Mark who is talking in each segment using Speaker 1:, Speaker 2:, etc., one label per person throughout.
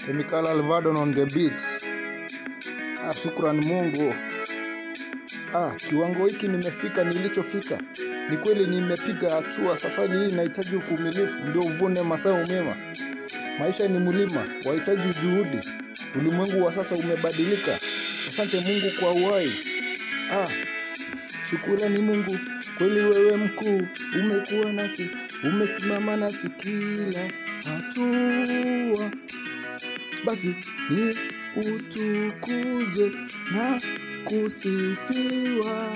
Speaker 1: Chemical Alvadon on the beats. Shukran Mungu. Kiwango hiki nimefika nilichofika. Ni kweli nimepiga hatua, safari hii inahitaji uvumilivu ndio uvune mazao mema. Maisha ni mlima, wahitaji juhudi. Ulimwengu wa sasa umebadilika. Asante Mungu kwa uhai. Shukrani Mungu, kweli wewe mkuu, umekuwa nasi, umesimama nasi kila hatua. Basi ni utukuze na kusifiwa.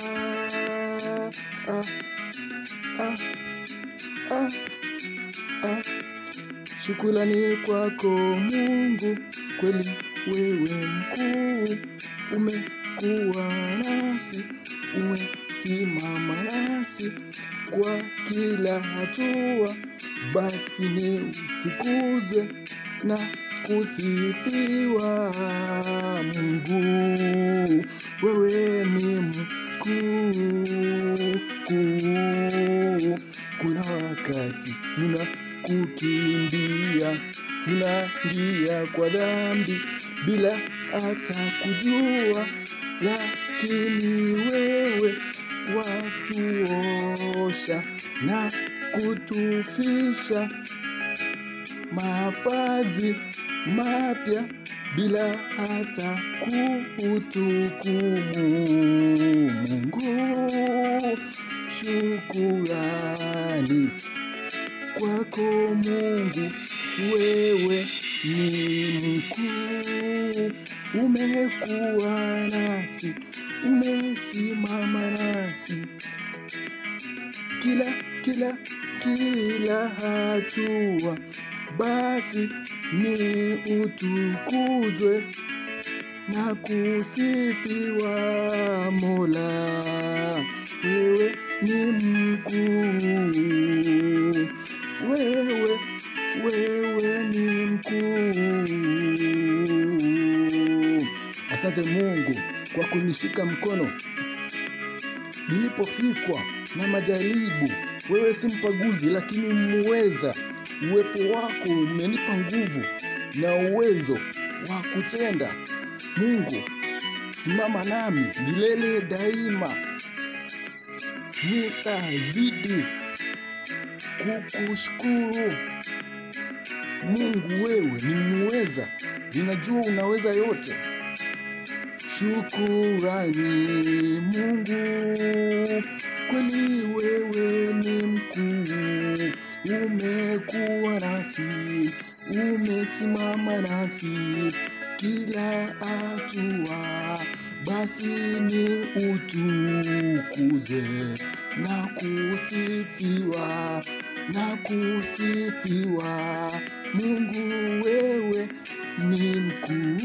Speaker 1: Shukrani kwako Mungu, kweli wewe mkuu, umekuwa nasi, umesimama nasi kwa kila hatua. Basi ni utukuze na kusifiwa. Mungu wewe ni mkuu. Kuna wakati tunakukimbia, tunaingia kwa dhambi bila hata kujua, lakini wewe watuosha na kutufisha mavazi mapya bila hata kutuhukumu. Mungu, shukrani kwako Mungu, wewe ni mkuu, umekuwa nasi, umesimama nasi kila hatua. Basi ni utukuzwe na kusifiwa. Mola, wewe ni mkuu, wewe ni mkuu. Asante Mungu kwa kunishika mkono nilipofikwa na majaribu. Wewe si mpaguzi lakini muweza. Uwepo wako umenipa nguvu na uwezo wa kutenda. Mungu, simama nami milele daima. Nitazidi kukushukuru. Mungu, wewe ni muweza. Ninajua unaweza yote. Shukrani Mungu, kweli wewe ni mkuu, umekuwa nasi, umesimama nasi kila hatua. Basi ni utukuze na kusifiwa. Mungu, wewe ni mkuu.